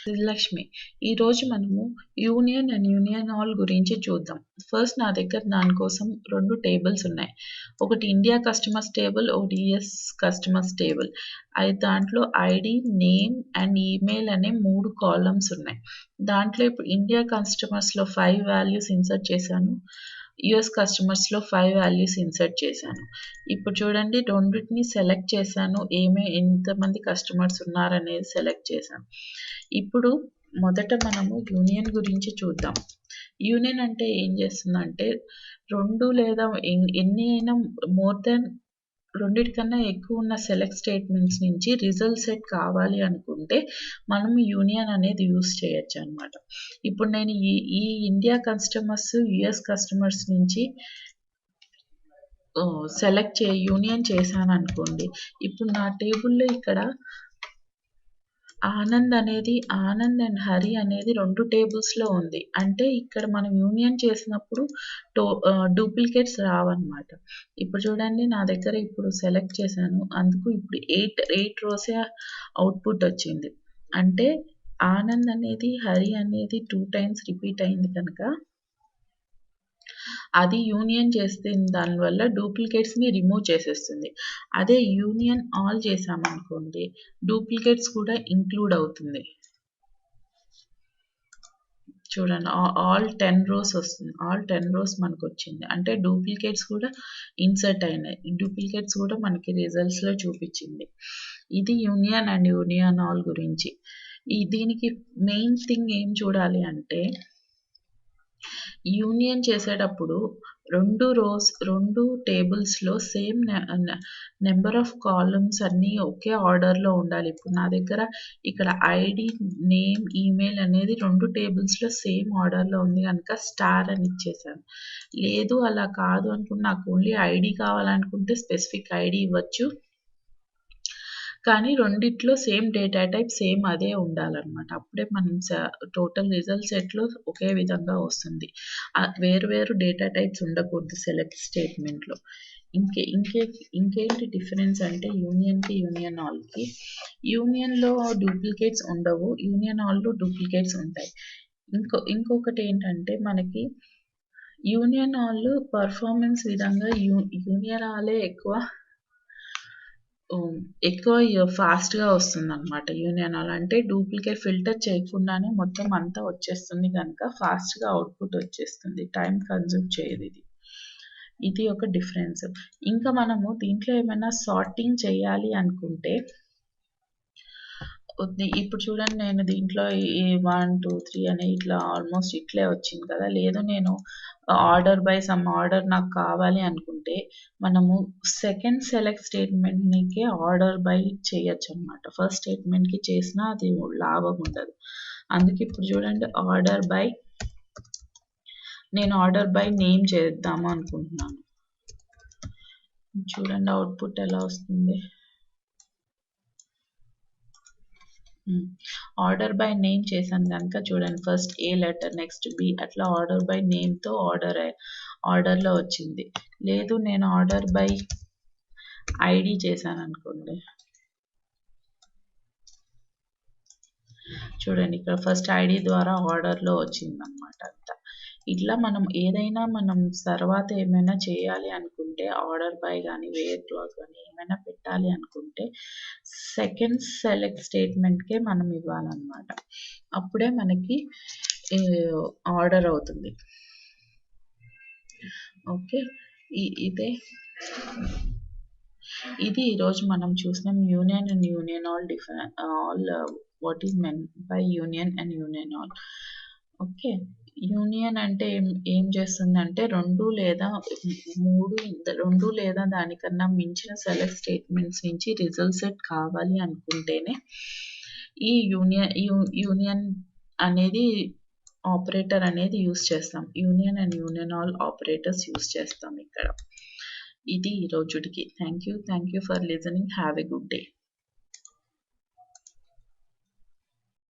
లక్ష్మి. ఈరోజు మనము union and union all గురించి చూద్దాం. ఫస్ట్ నా దగ్గర దానికోసం 2 టేబుల్స్ ఉన్నాయి. ఒకటి ఇండియా కస్టమర్స్ టేబుల్, ఒకటి యూఎస్ కస్టమర్స్ టేబుల్. దాంట్లో ఐడి, నేమ్ అండ్ ఈమెయిల్ అనే 3 కాలమ్స్ ఉన్నాయి. దాంట్లో ఇప్పుడు ఇండియా కస్టమర్స్‌లో 5 వాల్యూస్ ఇన్సర్ట్ చేశాను. యూఎస్ కస్టమర్స్‌లో 5 వాల్యూస్ ఇన్సర్ట్ చేశాను. ఇప్పుడు చూడండి రెండిటిని సెలెక్ట్ చేశాను. ఎంతమంది కస్టమర్స్ ఉన్నారనేది సెలెక్ట్ చేశాను. ఇప్పుడు మొదట మనము యూనియన్ గురించి చూద్దాం. యూనియన్ అంటే ఏం చేస్తుందంటే 2 లేదా ఎన్ని అయినా మోర్ దాన్ రెండిటికన్నా ఎక్కువ ఉన్న సెలెక్ట్ స్టేట్మెంట్స్ నుంచి రిజల్ట్ సెట్ కావాలి అనుకుంటే మనము యూనియన్ అనేది యూస్ చేయొచ్చు అనమాట. ఇప్పుడు నేను ఈ ఇండియా కస్టమర్స్, యుఎస్ కస్టమర్స్ నుంచి యూనియన్ చేశాను అనుకోండి. ఇప్పుడు నా టేబుల్లో ఇక్కడ ఆనంద్ అండ్ హరి అనేది 2 టేబుల్స్‌లో ఉంది. అంటే ఇక్కడ మనం యూనియన్ చేసినప్పుడు డూప్లికేట్స్ రావన్నమాట. ఇప్పుడు చూడండి నా దగ్గర ఇప్పుడు సెలెక్ట్ చేశాను. అందుకు ఇప్పుడు 8 రోసే అవుట్‌పుట్ వచ్చింది. అంటే ఆనంద్ అనేది, హరి అనేది 2 టైమ్స్ రిపీట్ అయింది కనుక అది యూనియన్ చేస్తే దానివల్ల డూప్లికేట్స్‌ని రిమూవ్ చేసేస్తుంది. అదే యూనియన్ ఆల్ చేశామనుకోండి డూప్లికేట్స్ కూడా ఇంక్లూడ్ అవుతుంది. చూడండి ఆల్ 10 రోస్ వస్తుంది. ఆల్ 10 రోస్ మనకొచ్చింది. అంటే డూప్లికేట్స్ కూడా ఇన్సర్ట్ అయినాయి. డూప్లికేట్స్ కూడా మనకి రిజల్ట్స్‌లో చూపించింది. ఇది యూనియన్ అండ్ యూనియన్ ఆల్ గురించి. దీనికి మెయిన్ థింగ్ ఏం చూడాలి అంటే యూనియన్ చేసేటప్పుడు 2 టేబుల్స్‌లో సేమ్ నెంబర్ ఆఫ్ కాలమ్స్ అన్నీ ఒకే ఆర్డర్‌లో ఉండాలి. ఇప్పుడు నా దగ్గర ఇక్కడ ఐడి, నేమ్, ఈమెయిల్ అనేది 2 టేబుల్స్‌లో సేమ్ ఆర్డర్‌లో ఉంది కనుక స్టార్ అని ఇచ్చేసాను. లేదు అలా కాదు అనుకుంటే నాకు ఓన్లీ ఐడి కావాలనుకుంటే స్పెసిఫిక్ ఐడి ఇవ్వచ్చు. కానీ రెండిట్లో సేమ్ డేటా టైప్ సేమ్ అదే ఉండాలన్నమాట. అప్పుడే మనం టోటల్ రిజల్ట్ సెట్‌లో ఒకే విధంగా వస్తుంది. వేరు డేటా టైప్స్ ఉండకూడదు సెలెక్ట్ స్టేట్మెంట్‌లో. ఇంకేంటి డిఫరెన్స్ అంటే యూనియన్‌కి, యూనియన్ ఆల్‌కి. యూనియన్‌లో డూప్లికేట్స్ ఉండవు. యూనియన్ ఆల్‌లో డూప్లికేట్స్ ఉంటాయి. ఇంకొకటి ఏంటంటే మనకి యూనియన్ ఆల్ పర్ఫార్మెన్స్ విధంగా యూనియన్ ఆలే ఎక్కువ ఫాస్ట్‌గా వస్తుందనమాట యూనియన్ ఆల్. అంటే డూప్లికేట్ ఫిల్టర్ చేయకుండానే మొత్తం అంతా వచ్చేస్తుంది కనుక ఫాస్ట్‌గా అవుట్‌పుట్ వచ్చేస్తుంది. టైం కన్జ్యూమ్ చేయదిది. ఇది ఒక డిఫరెన్స్. ఇంకా మనము దీంట్లో ఏమైనా సార్టింగ్ చేయాలి అనుకుంటే ఇప్పుడు చూడండి నేను దీంట్లో 1, 2, 3 అని ఇట్లా ఆల్మోస్ట్ ఇట్లే వచ్చింది కదా! లేదు నేను ఆర్డర్ బై సమ్ ఆర్డర్ నాకు కావాలి అనుకుంటే మనము సెకండ్ సెలెక్ట్ స్టేట్మెంట్‌నికే ఆర్డర్ బై చేయొచ్చనమాట. ఫస్ట్ స్టేట్మెంట్‌కి చేసినా అది లాభం ఉండదు. అందుకే ఇప్పుడు చూడండి నేను ఆర్డర్ బై నేమ్ చేద్దాము అనుకుంటున్నాను. చూడండి అవుట్‌పుట్ ఎలా వస్తుంది. ఆర్డర్ బై నేమ్ చేశాను కనుక చూడండి ఫస్ట్ ఏ లెటర్, నెక్స్ట్ బి అట్లా ఆర్డర్ బై నేమ్‌తో ఆర్డర్‌లో వచ్చింది. లేదు నేను ఆర్డర్ బై ఐడి చేశాననుకోండి. చూడండి ఇక్కడ ఫస్ట్ ఐడి ద్వారా ఆర్డర్‌లో వచ్చిందనమాట అంతా. ఇట్లా మనం తర్వాత ఏమైనా చేయాలి అనుకుంటే ఆర్డర్ బై గానీ, వేర్ క్లాజ్ గానీ ఏమైనా పెట్టాలి అనుకుంటే సెకండ్ సెలెక్ట్ స్టేట్మెంట్‌కే మనం ఇవ్వాలనమాట. అప్పుడే మనకి ఆర్డర్ అవుతుంది. ఓకే. ఇది ఈరోజు మనం చూసిన union and union all what is meant by union and union all. Okay. Union అంటే ఏం చేస్తుందంటే 2 లేదా దానికన్నా మించిన సెలెక్ట్ స్టేట్మెంట్స్ నుంచి రిజల్ట్ సెట్ కావాలి అనుకుంటేనే ఈ యూనియన్ అనేది ఆపరేటర్ అనేది యూజ్ చేస్తాం. Union and union all operators use చేస్తాం ఇక్కడ. ఇది ఈ రోజుటికి. Thank you for listening. Have a good day.